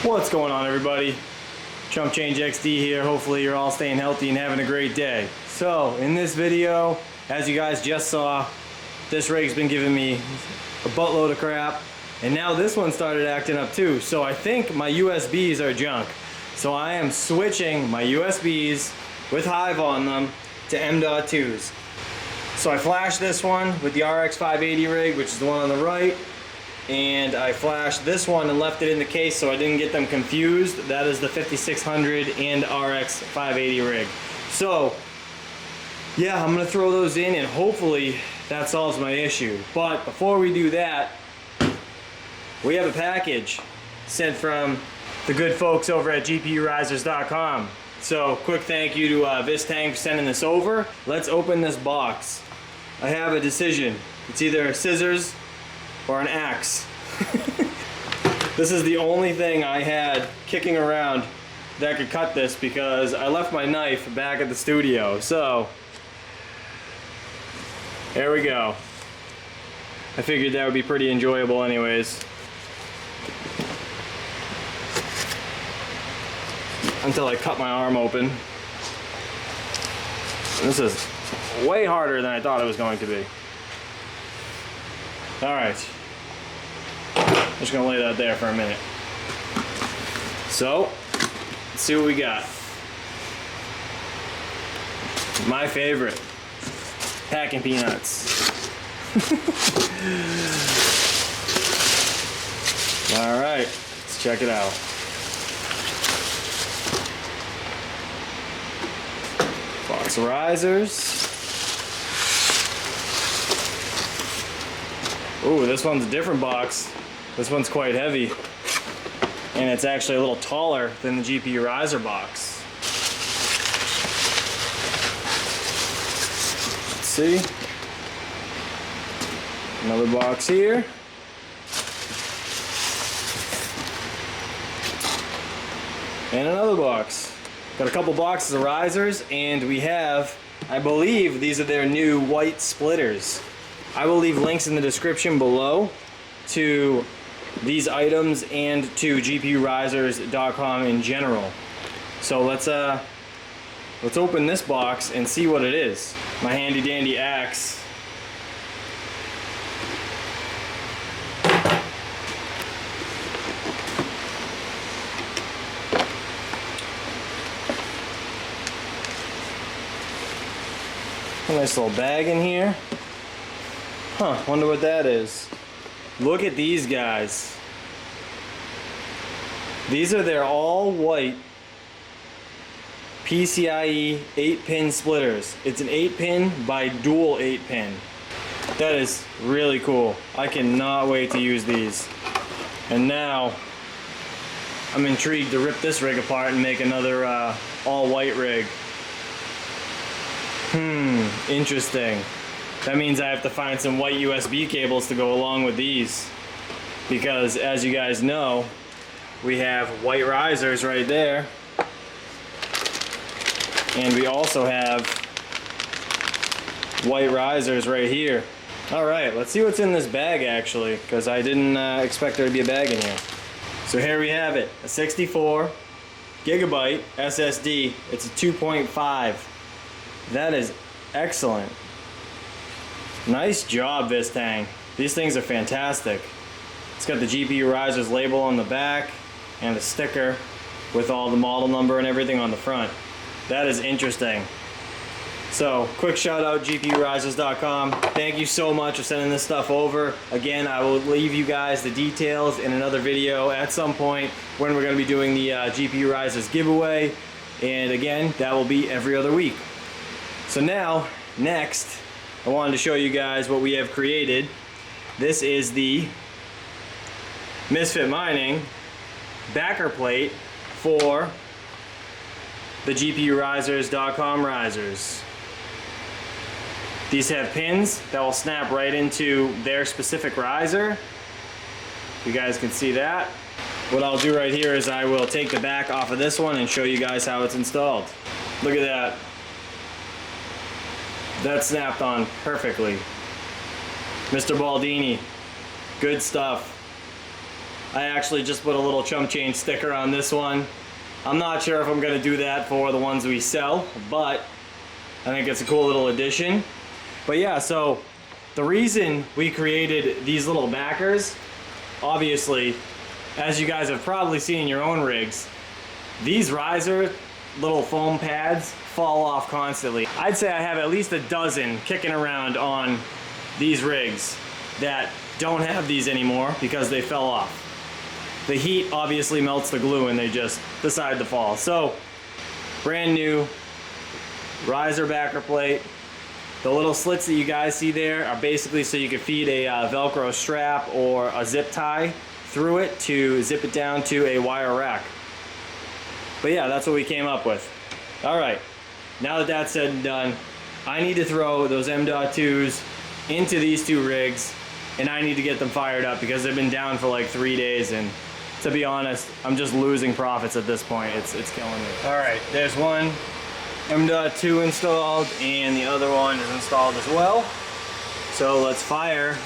What's going on, everybody? ChumpChangeXD here. Hopefully you're all staying healthy and having a great day. So in this video, as you guys just saw, this rig's been giving me a buttload of crap, and now this one started acting up too. So I think my USBs are junk. So I am switching my USBs with Hive on them to M.2s. So I flashed this one with the RX580 rig, which is the one on the right, and I flashed this one and left it in the case so I didn't get them confused. That is the 5600 and RX580 rig. So yeah, I'm gonna throw those in and hopefully that solves my issue. But before we do that, we have a package sent from the good folks over at GPUrisers.com. So quick thank you to Vistang for sending this over. Let's open this box. I have a decision. It's either scissors or an axe. This is the only thing I had kicking around that could cut this because I left my knife back at the studio. So there we go. I figured that would be pretty enjoyable anyways. Until I cut my arm open. This is way harder than I thought it was going to be. Alright. Just gonna lay that there for a minute. So, let's see what we got. My favorite. Packing peanuts. Alright, let's check it out. Box of risers. Ooh, this one's a different box. This one's quite heavy. And it's actually a little taller than the GPU riser box. Let's see. Another box here. And another box. Got a couple boxes of risers, and we have, I believe these are their new white splitters. I will leave links in the description below to these items and to GPUrisers.com in general. So let's open this box and see what it is. My handy dandy axe. A nice little bag in here. Huh, wonder what that is. Look at these guys. These are their all white PCIe 8-pin splitters. It's an 8-pin by dual 8-pin. That is really cool. I cannot wait to use these. And now I'm intrigued to rip this rig apart and make another all white rig. Interesting. That means I have to find some white USB cables to go along with these, because as you guys know, we have white risers right there, and we also have white risers right here. Alright, let's see what's in this bag actually, because I didn't expect there to be a bag in here. So here we have it, a 64 gigabyte SSD. It's a 2.5. That is excellent. Nice job, Vistang. These things are fantastic. It's got the GPU Risers label on the back and a sticker with all the model number and everything on the front. That is interesting. So, quick shout out GPUrisers.com. Thank you so much for sending this stuff over. Again, I will leave you guys the details in another video at some point when we're going to be doing the GPU Risers giveaway. And again, that will be every other week. So now, next, I wanted to show you guys what we have created. This is the Misfit Mining backer plate for the GPUrisers.com risers. These have pins that will snap right into their specific riser. You guys can see that. What I'll do right here is I will take the back off of this one and show you guys how it's installed. Look at that. That snapped on perfectly. Mr. Baldini, good stuff. I actually just put a little chump change sticker on this one. I'm not sure if I'm going to do that for the ones we sell, but I think it's a cool little addition. But yeah, so the reason we created these little backers, obviously, as you guys have probably seen in your own rigs, these riser little foam pads fall off constantly. I'd say I have at least a dozen kicking around on these rigs that don't have these anymore because they fell off. The heat obviously melts the glue and they just decide to fall. So, brand new riser backer plate. The little slits that you guys see there are basically so you can feed a Velcro strap or a zip tie through it to zip it down to a wire rack. But yeah, that's what we came up with. All right, now that that's said and done, I need to throw those M.2s into these two rigs, and I need to get them fired up because they've been down for like 3 days, and to be honest, I'm just losing profits at this point. It's killing me. All right, there's one M.2 installed, and the other one is installed as well. So let's fire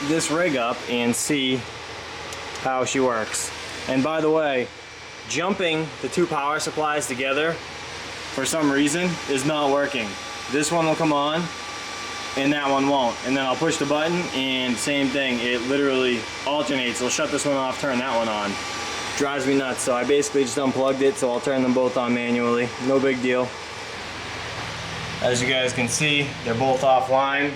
this rig up and see how she works. And by the way, jumping the two power supplies together for some reason is not working. This one will come on and that one won't, and then I'll push the button and same thing, it literally alternates. It'll shut this one off, turn that one on. Drives me nuts. So I basically just unplugged it, so I'll turn them both on manually. No big deal. As you guys can see, they're both offline.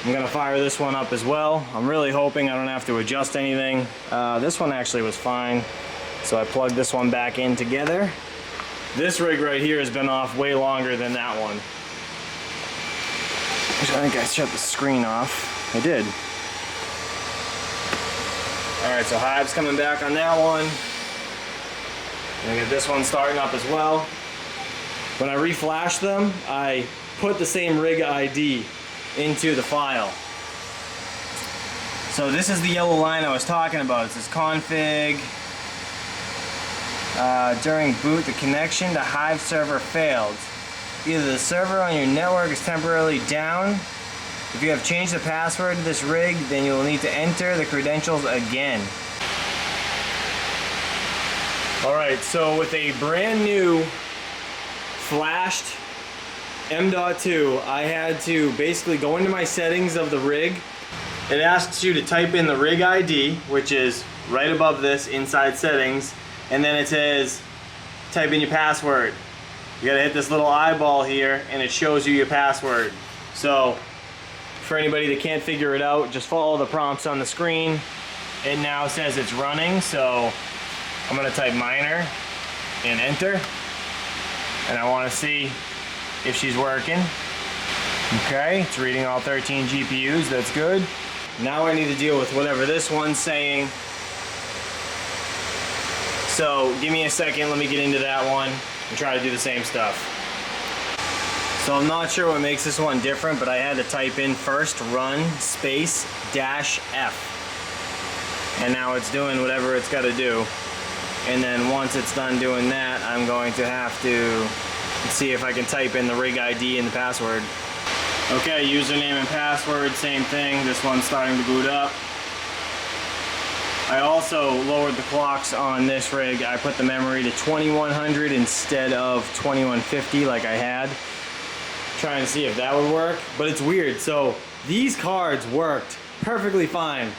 I'm gonna fire this one up as well. I'm really hoping I don't have to adjust anything. This one actually was fine, so I plugged this one back in together. This rig right here has been off way longer than that one. I think I shut the screen off. I did. Alright, so Hive's coming back on that one. I'm gonna get this one starting up as well. When I reflash them, I put the same rig ID into the file. So this is the yellow line I was talking about. It says config. During boot, the connection to Hive server failed. Either the server on your network is temporarily down. If you have changed the password to this rig, then you will need to enter the credentials again. Alright, so with a brand new flashed M.2, I had to basically go into my settings of the rig. It asks you to type in the rig ID, which is right above this inside settings, and then it says type in your password. You gotta hit this little eyeball here and it shows you your password. So for anybody that can't figure it out, just follow the prompts on the screen. It now says it's running, so I'm gonna type minor and enter, and I want to see if she's working. Okay, it's reading all 13 GPUs, that's good. Now I need to deal with whatever this one's saying. So give me a second, let me get into that one and try to do the same stuff. So I'm not sure what makes this one different, but I had to type in first run space dash F. And now it's doing whatever it's got to do. And then once it's done doing that, I'm going to have to see if I can type in the rig ID and the password. Okay, username and password, same thing. This one's starting to boot up. I also lowered the clocks on this rig. I put the memory to 2100 instead of 2150 like I had. Trying to see if that would work, but it's weird. So these cards worked perfectly fine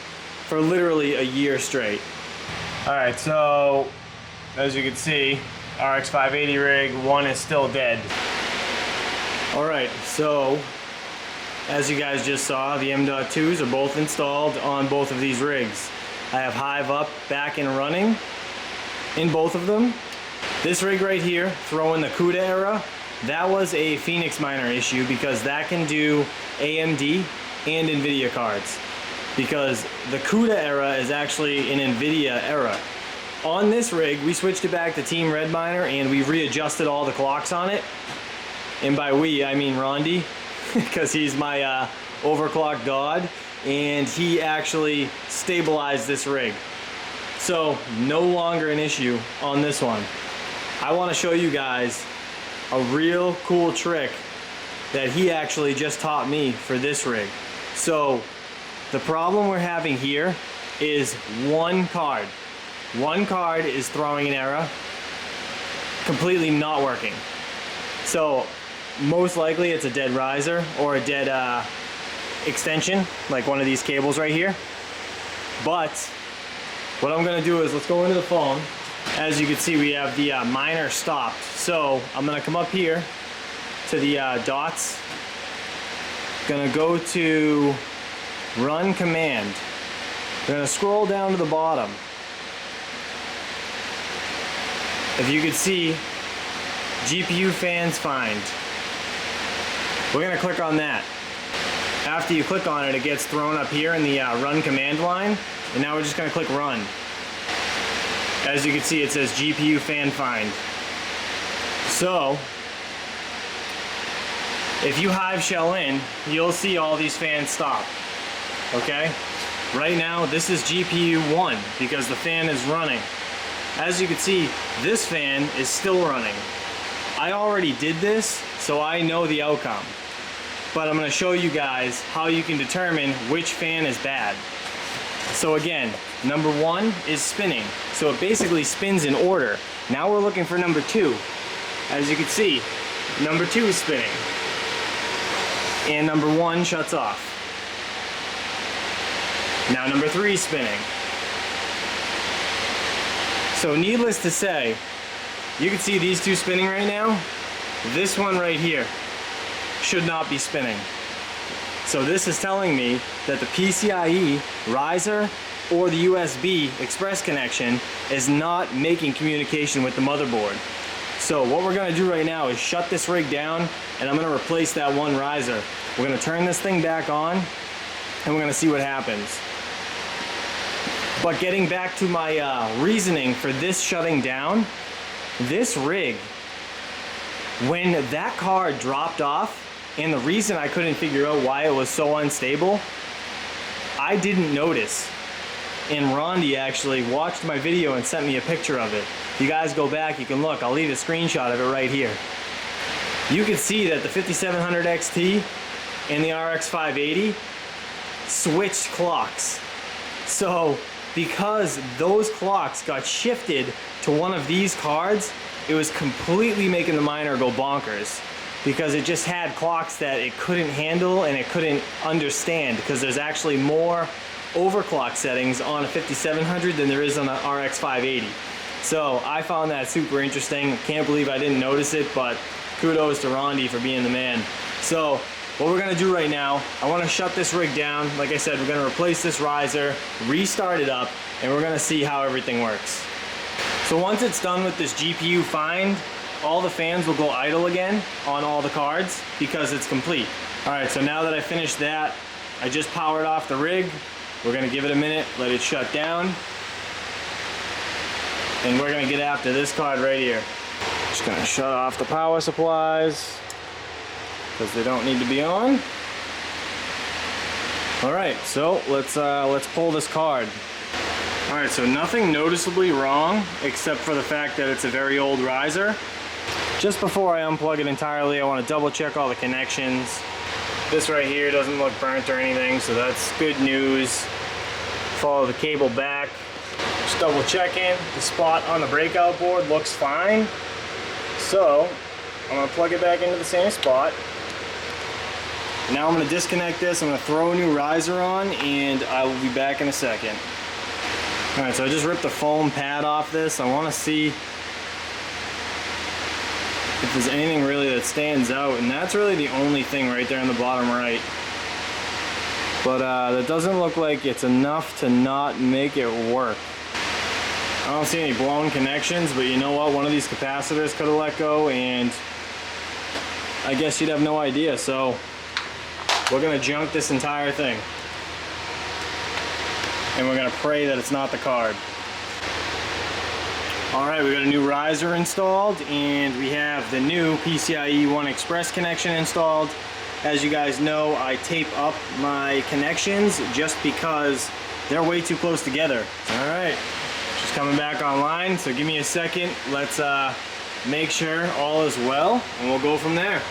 for literally a year straight. All right, so as you can see, RX580 rig, one is still dead. All right, so as you guys just saw, the M.2s are both installed on both of these rigs. I have Hive up, back and running in both of them. This rig right here, throw in the CUDA era, that was a Phoenix miner issue because that can do AMD and NVIDIA cards. Because the CUDA era is actually an NVIDIA era. On this rig, we switched it back to Team Red Miner and we readjusted all the clocks on it. And by we, I mean Rondy, because he's my overclock god, and he actually stabilized this rig. So, no longer an issue on this one. I want to show you guys a real cool trick that he actually just taught me for this rig. So, the problem we're having here is one card. One card is throwing an error, completely not working. So most likely it's a dead riser or a dead extension, like one of these cables right here. But what I'm gonna do is, let's go into the phone. As you can see, we have the miner stopped. So I'm gonna come up here to the dots. Gonna go to run command. We're gonna scroll down to the bottom. If you can see, GPU fans find. We're gonna click on that. After you click on it, it gets thrown up here in the run command line. And now we're just gonna click run. As you can see, it says GPU fan find. So, if you Hive shell in, you'll see all these fans stop. Okay? Right now, this is GPU 1 because the fan is running. As you can see, this fan is still running. I already did this, so I know the outcome. But I'm gonna show you guys how you can determine which fan is bad. So again, number 1 is spinning. So it basically spins in order. Now we're looking for number 2. As you can see, number 2 is spinning. And number 1 shuts off. Now number 3 is spinning. So needless to say, you can see these two spinning right now. This one right here should not be spinning. So this is telling me that the PCIe riser or the USB express connection is not making communication with the motherboard. So what we're gonna do right now is shut this rig down, and I'm gonna replace that one riser. We're gonna turn this thing back on, and we're gonna see what happens. But getting back to my reasoning for this shutting down, this rig, when that card dropped off, and the reason I couldn't figure out why it was so unstable, I didn't notice. And Rondy actually watched my video and sent me a picture of it. If you guys go back, you can look. I'll leave a screenshot of it right here. You can see that the 5700 XT and the RX580 switched clocks. So because those clocks got shifted to one of these cards, it was completely making the miner go bonkers, because it just had clocks that it couldn't handle and it couldn't understand, because there's actually more overclock settings on a 5700 than there is on the RX580. So I found that super interesting. Can't believe I didn't notice it, but kudos to Rondy for being the man. So what we're gonna do right now, I wanna shut this rig down. Like I said, we're gonna replace this riser, restart it up, and we're gonna see how everything works. So once it's done with this GPU find, all the fans will go idle again on all the cards because it's complete. All right, so now that I finished that, I just powered off the rig. We're gonna give it a minute, let it shut down. And we're gonna get after this card right here. Just gonna shut off the power supplies because they don't need to be on. All right, so let's pull this card. All right, so nothing noticeably wrong except for the fact that it's a very old riser. Just before I unplug it entirely, I want to double check all the connections. This right here doesn't look burnt or anything, so that's good news. Follow the cable back. Just double checking. The spot on the breakout board looks fine. So I'm going to plug it back into the same spot. Now I'm going to disconnect this. I'm going to throw a new riser on, and I will be back in a second. All right, so I just ripped the foam pad off this. I want to see if there's anything really that stands out, and that's really the only thing right there in the bottom right. But that doesn't look like it's enough to not make it work. I don't see any blown connections, but you know what? One of these capacitors could have let go, and I guess you'd have no idea. So we're gonna junk this entire thing, and we're gonna pray that it's not the card. Alright, we got a new riser installed, and we have the new PCIe 1 Express connection installed. As you guys know, I tape up my connections just because they're way too close together. Alright, just coming back online, so give me a second. Let's make sure all is well, and we'll go from there.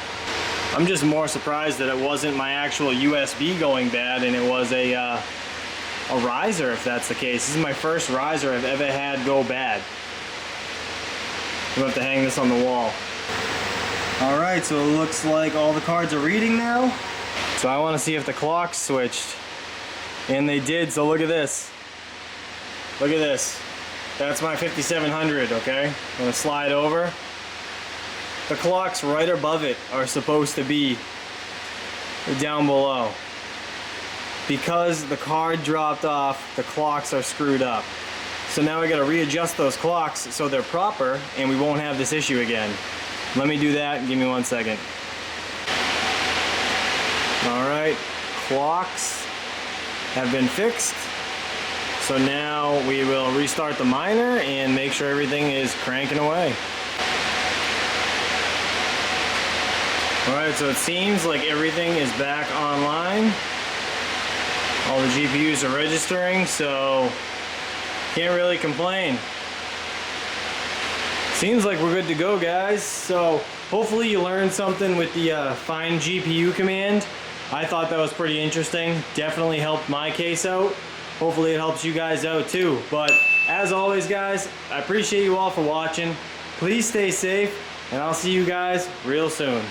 I'm just more surprised that it wasn't my actual USB going bad and it was a a riser if that's the case. This is my first riser I've ever had go bad. I'm gonna have to hang this on the wall. Alright, so it looks like all the cards are reading now. So I want to see if the clocks switched. And they did, so look at this. Look at this. That's my 5700, okay? I'm gonna slide over. The clocks right above it are supposed to be down below. Because the card dropped off, the clocks are screwed up. So now I gotta readjust those clocks so they're proper and we won't have this issue again. Let me do that, give me 1 second. Alright, clocks have been fixed. So now we will restart the miner and make sure everything is cranking away. Alright, so it seems like everything is back online. All the GPUs are registering, so can't really complain. Seems like we're good to go, guys. So hopefully you learned something with the find GPU command. I thought that was pretty interesting. Definitely helped my case out. Hopefully it helps you guys out too. But as always, guys, I appreciate you all for watching. Please stay safe, and I'll see you guys real soon.